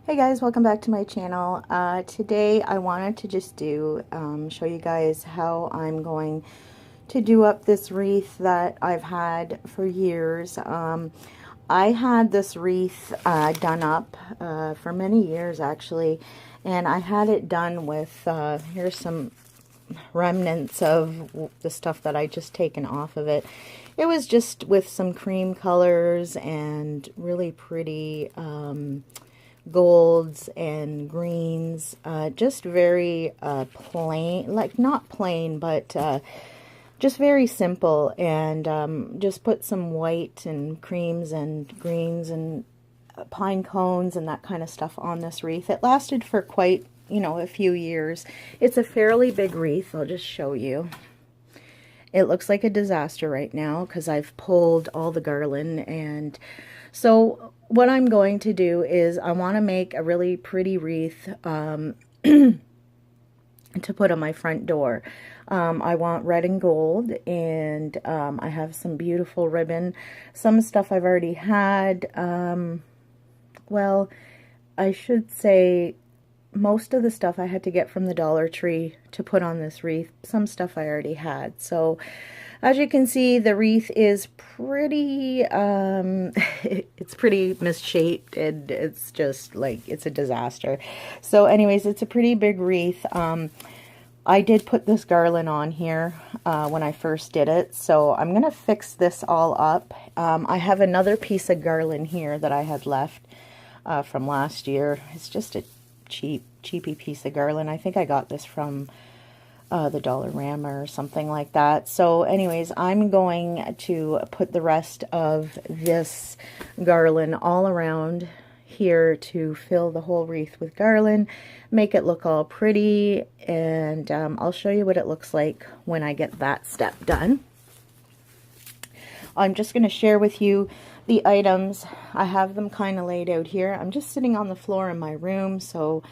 Hey guys, welcome back to my channel. Today I wanted to just show you guys how I'm going to do up this wreath that I've had for years. I had this wreath done up for many years actually, and I had it done with, here's some remnants of the stuff that I just taken off of it. It was just with some cream colors and really pretty golds and greens, just very plain, like not plain, but just very simple, and just put some white and creams and greens and pine cones and that kind of stuff on this wreath. It lasted for quite, a few years. It's a fairly big wreath. I'll just show you. It looks like a disaster right now because I've pulled all the garland, and so what I'm going to do is I want to make a really pretty wreath to put on my front door. I want red and gold, and I have some beautiful ribbon. Some stuff I've already had. Well, I should say most of the stuff I had to get from the Dollar Tree to put on this wreath. Some stuff I already had. So as you can see, the wreath is pretty, it's pretty misshaped, and it's just like, it's a disaster. So anyways, it's a pretty big wreath. I did put this garland on here when I first did it, so I'm going to fix this all up. I have another piece of garland here that I had left from last year. It's just a cheapy piece of garland. I think I got this from the Dollarama or something like that. So anyways, I'm going to put the rest of this garland all around here to fill the whole wreath with garland, make it look all pretty, and I'll show you what it looks like when I get that step done. I'm just going to share with you the items. I have them kind of laid out here. I'm just sitting on the floor in my room, so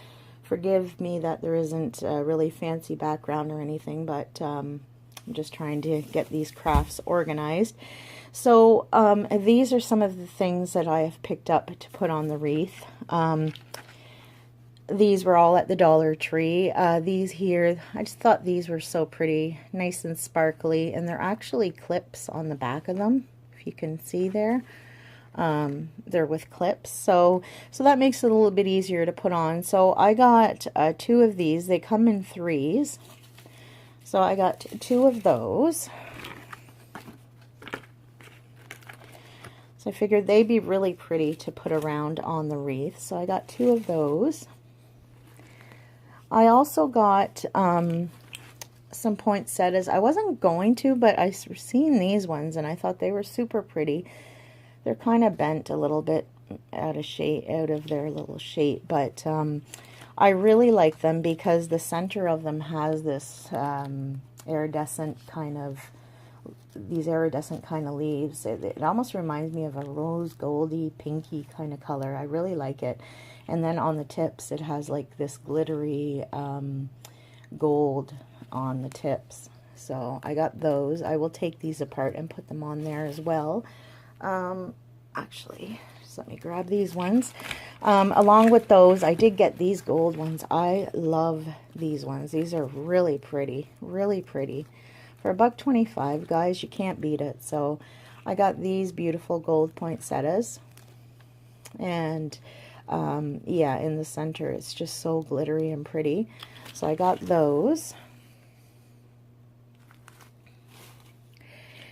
forgive me that there isn't a really fancy background or anything, but I'm just trying to get these crafts organized. So these are some of the things that I have picked up to put on the wreath. These were all at the Dollar Tree. These here, I just thought these were so pretty, nice and sparkly, and they're actually clips on the back of them, if you can see there. They're with clips, so that makes it a little bit easier to put on. So I got 2 of these. They come in 3s, so I got 2 of those. So I figured they'd be really pretty to put around on the wreath, so I got 2 of those. I also got some poinsettias. I wasn't going to, but I seen these ones and I thought they were super pretty. They're kind of bent a little bit out of their little shape, but I really like them because the center of them has this iridescent kind of leaves. It almost reminds me of a rose goldy pinky kind of color. I really like it. And then on the tips it has like this glittery gold on the tips. So I got those. I will take these apart and put them on there as well. Actually, just let me grab these ones. Along with those, I did get these gold ones. I love these ones. These are really pretty, really pretty. For $1.25, guys, you can't beat it. So I got these beautiful gold poinsettias. And yeah, in the center, it's just so glittery and pretty. So I got those.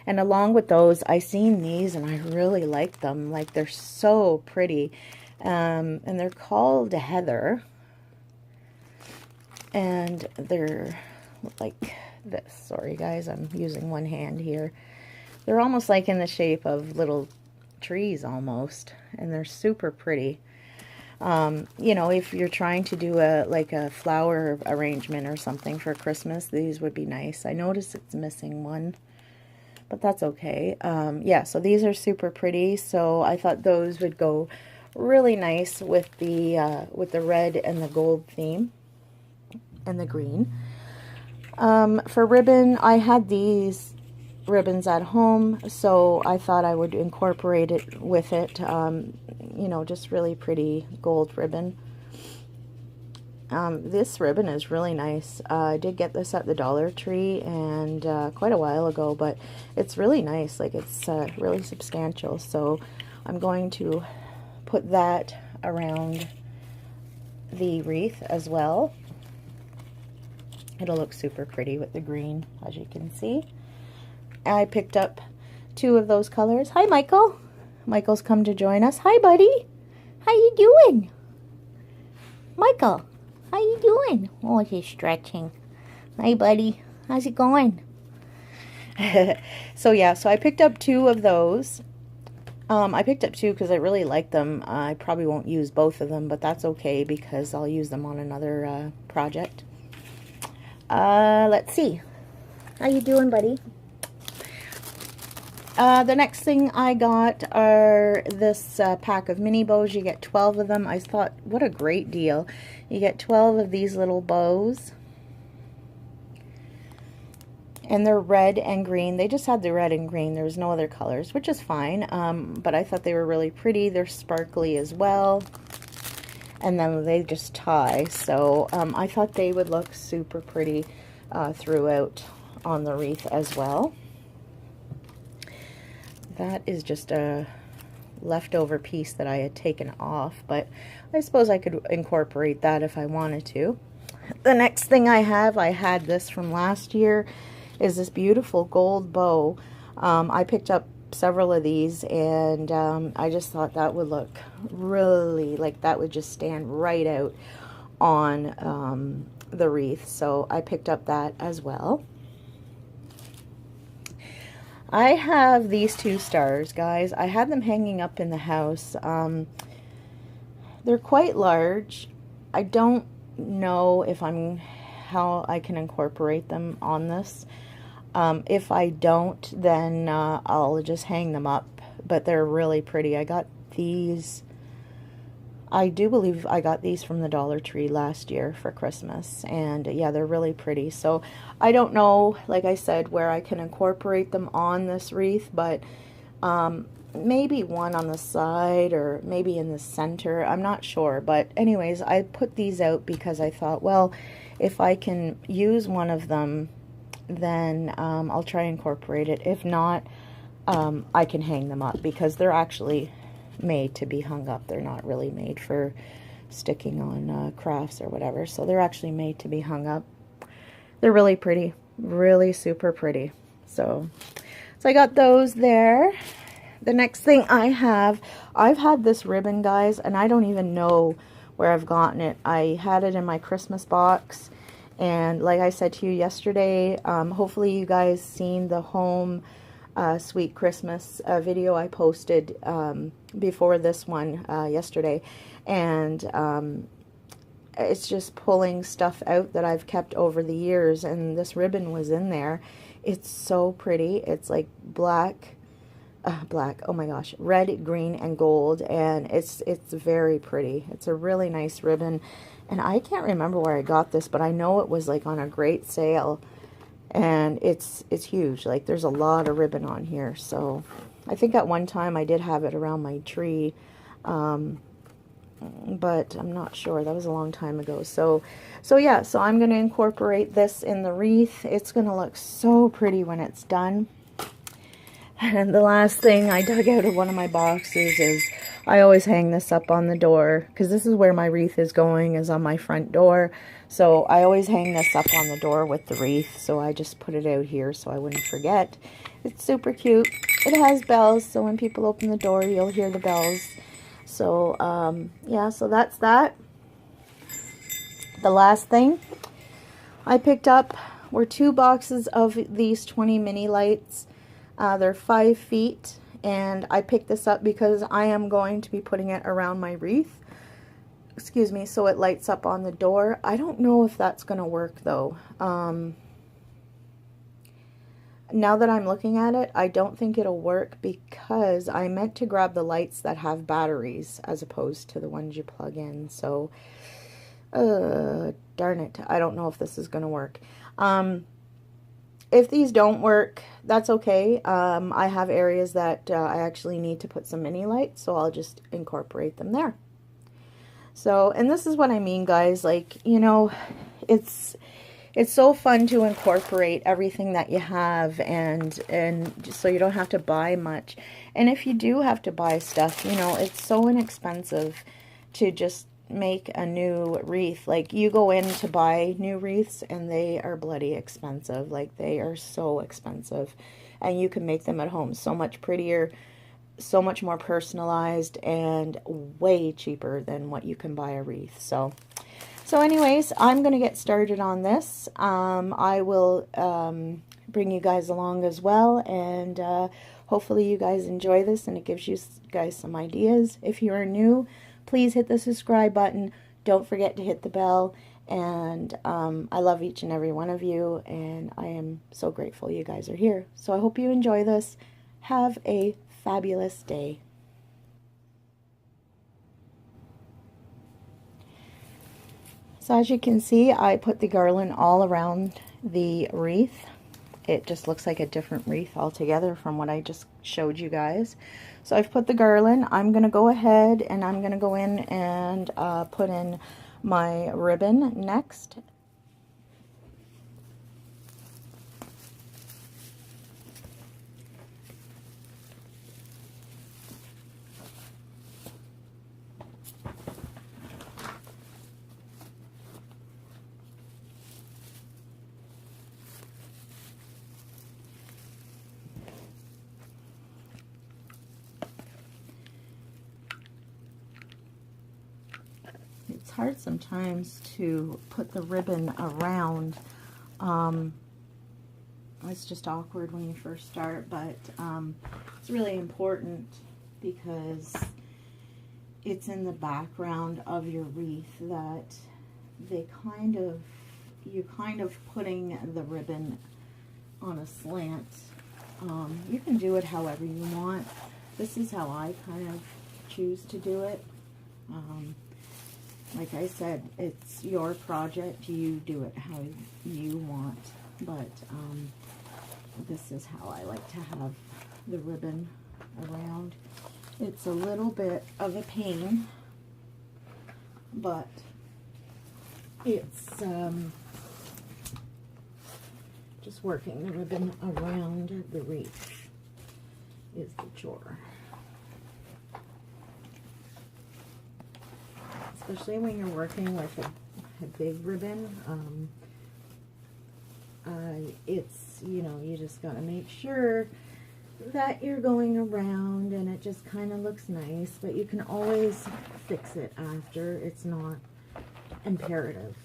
And along with those, I seen these and I really like them. Like, they're so pretty. And they're called Heather. And they're like this. Sorry guys, I'm using one hand here. They're almost like in the shape of little trees almost. And they're super pretty. You know, if you're trying to do a flower arrangement or something for Christmas, these would be nice. I noticed it's missing one, but that's okay. Yeah, so these are super pretty, so I thought those would go really nice with the red and the gold theme and the green. For ribbon, I had these ribbons at home, so I thought I would incorporate it with it. You know, just really pretty gold ribbon. This ribbon is really nice. I did get this at the Dollar Tree and quite a while ago, but it's really nice. Like, it's really substantial. So I'm going to put that around the wreath as well. It'll look super pretty with the green, as you can see. I picked up 2 of those colors. Hi, Michael. Michael's come to join us. Hi, buddy. How you doing? Michael, how you doing? Oh, he's stretching. Hi, buddy. How's it going? So I picked up 2 of those. I picked up 2 because I really like them. I probably won't use both of them, but that's okay because I'll use them on another project. Let's see. How you doing, buddy? The next thing I got are this pack of mini bows. You get 12 of them. I thought, what a great deal. You get 12 of these little bows. And they're red and green. They just had the red and green. There was no other colors, which is fine. But I thought they were really pretty. They're sparkly as well. And then they just tie. So I thought they would look super pretty throughout on the wreath as well. That is just a leftover piece that I had taken off, but I suppose I could incorporate that if I wanted to. The next thing I had this from last year, is this beautiful gold bow. I picked up several of these, and I just thought that would look really, like, that would just stand right out on the wreath, so I picked up that as well. I have these 2 stars, guys. I had them hanging up in the house. They're quite large. I don't know if how I can incorporate them on this. If I don't, then I'll just hang them up. But they're really pretty. I got these. I do believe I got these from the Dollar Tree last year for Christmas, and yeah, they're really pretty. So I don't know, like I said, where I can incorporate them on this wreath, but maybe one on the side or maybe in the center. I'm not sure, but anyways, I put these out because I thought, well, if I can use one of them, then I'll try and incorporate it. If not, I can hang them up because they're actually made to be hung up. They're not really made for sticking on crafts or whatever, so they're actually made to be hung up. They're really pretty, really super pretty. So I got those there. The next thing I've had this ribbon, guys, and I don't even know where I've gotten it. I had it in my Christmas box, and like I said to you yesterday, hopefully you guys seen the home Sweet Christmas video I posted before this one yesterday, and it's just pulling stuff out that I've kept over the years, and this ribbon was in there. It's so pretty. It's like black, oh my gosh, red, green, and gold, and it's very pretty. It's a really nice ribbon, and I can't remember where I got this, but I know it was like on a great sale. And it's huge. Like, there's a lot of ribbon on here. So I think at one time I did have it around my tree, but I'm not sure. That was a long time ago. So yeah, so I'm going to incorporate this in the wreath. It's going to look so pretty when it's done. And the last thing I dug out of one of my boxes is, I always hang this up on the door, because this is where my wreath is going, is on my front door. So I always hang this up on the door with the wreath, so I just put it out here so I wouldn't forget. It's super cute. It has bells, so when people open the door, you'll hear the bells. So, yeah, so that's that. The last thing I picked up were 2 boxes of these 20 mini lights. They're 5 feet. And I picked this up because I am going to be putting it around my wreath. Excuse me, so it lights up on the door. I don't know if that's going to work, though. Now that I'm looking at it, I don't think it'll work because I meant to grab the lights that have batteries as opposed to the ones you plug in. So, darn it. I don't know if this is going to work. If these don't work, that's okay. I have areas that I actually need to put some mini lights, so I'll just incorporate them there. So, and this is what I mean, guys, like, you know, it's so fun to incorporate everything that you have, and so you don't have to buy much. And if you do have to buy stuff, you know, it's so inexpensive to just make a new wreath. Like, you go in to buy new wreaths and they are bloody expensive. Like, they are so expensive, and you can make them at home so much prettier, so much more personalized, and way cheaper than what you can buy a wreath. So anyways, I'm going to get started on this. I will bring you guys along as well, and hopefully you guys enjoy this and it gives you guys some ideas. If you are new, please hit the subscribe button. Don't forget to hit the bell, and I love each and every one of you, and I am so grateful you guys are here. So I hope you enjoy this. Have a fabulous day. So as you can see, I put the garland all around the wreath. It just looks like a different wreath altogether from what I just showed you guys. So I've put the garland. I'm going to go ahead and I'm going to go in and put in my ribbon next. It's hard sometimes to put the ribbon around. It's just awkward when you first start, but it's really important because it's in the background of your wreath that you're kind of putting the ribbon on a slant. You can do it however you want. This is how I kind of choose to do it. Like I said, it's your project. You do it how you want, but this is how I like to have the ribbon around. It's a little bit of a pain, but it's just working the ribbon around the wreath is the chore. Especially when you're working with a big ribbon, it's, you know, you just got to make sure that you're going around and it just kind of looks nice, but you can always fix it after. It's not imperative.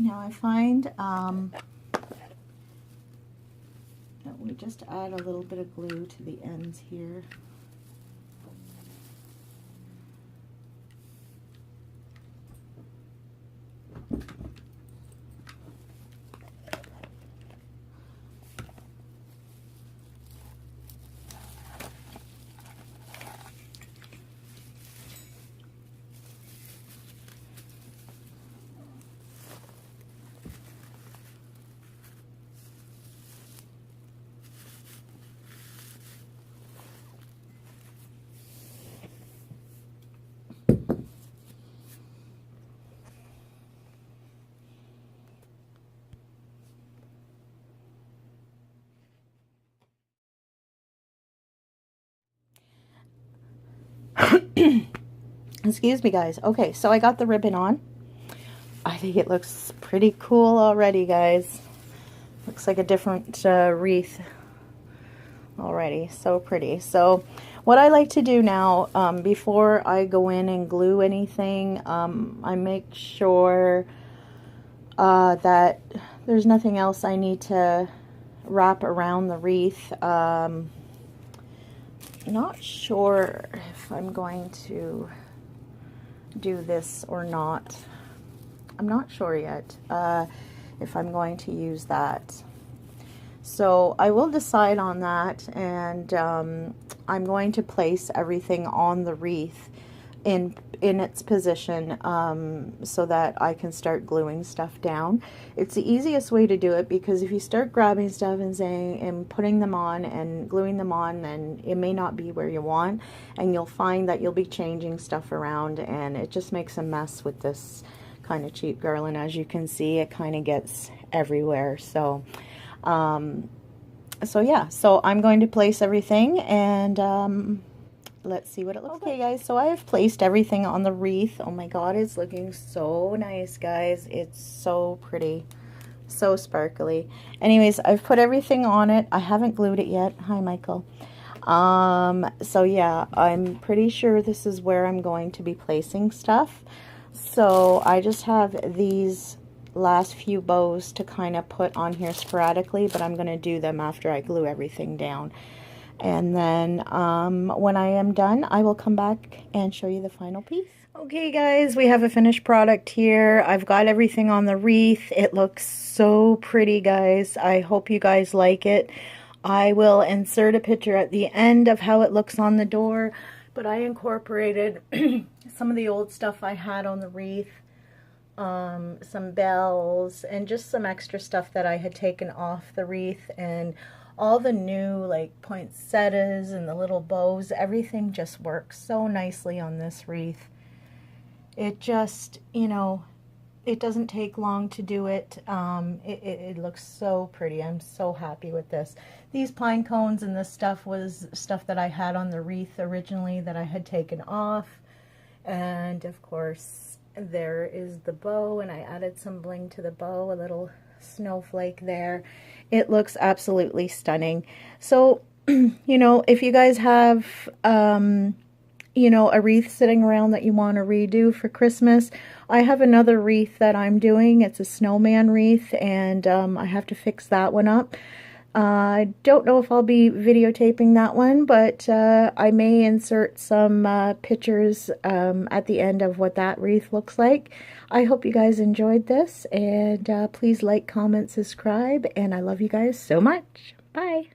Now I find that we just add a little bit of glue to the ends here. Excuse me, guys. Okay, so I got the ribbon on. I think it looks pretty cool already, guys. Looks like a different wreath already. So pretty. So what I like to do now, before I go in and glue anything, I make sure that there's nothing else I need to wrap around the wreath. Not sure if I'm going to do this or not. I'm not sure yet if I'm going to use that. So I will decide on that, and I'm going to place everything on the wreath in its position so that I can start gluing stuff down. It's the easiest way to do it, because if you start grabbing stuff and saying and putting them on and gluing them on, then it may not be where you want, and you'll find that you'll be changing stuff around, and it just makes a mess with this kind of cheap garland. As you can see, it kind of gets everywhere. So yeah, so I'm going to place everything, and let's see what it looks like. Okay, guys, so I have placed everything on the wreath. Oh my god, it's looking so nice, guys. It's so pretty, so sparkly. Anyways, I've put everything on it. I haven't glued it yet. Hi, Michael. So yeah, I'm pretty sure this is where I'm going to be placing stuff. So I just have these last few bows to kind of put on here sporadically, but I'm going to do them after I glue everything down. And then when I am done, I will come back and show you the final piece. Okay, guys, we have a finished product here. I've got everything on the wreath. It looks so pretty, guys. I hope you guys like it. I will insert a picture at the end of how it looks on the door, but I incorporated some of the old stuff I had on the wreath, some bells, and just some extra stuff that I had taken off the wreath, and all the new like poinsettias and the little bows. Everything just works so nicely on this wreath. It just, you know, it doesn't take long to do it. It looks so pretty. I'm so happy with this. These pine cones and this stuff was stuff that I had on the wreath originally that I had taken off. And of course there is the bow, and I added some bling to the bow, a little snowflake there. It looks absolutely stunning. So, you know, if you guys have, you know, a wreath sitting around that you want to redo for Christmas, I have another wreath that I'm doing. It's a snowman wreath, and I have to fix that one up. I don't know if I'll be videotaping that one, but I may insert some pictures at the end of what that wreath looks like. I hope you guys enjoyed this, and please like, comment, subscribe, and I love you guys so much. Bye!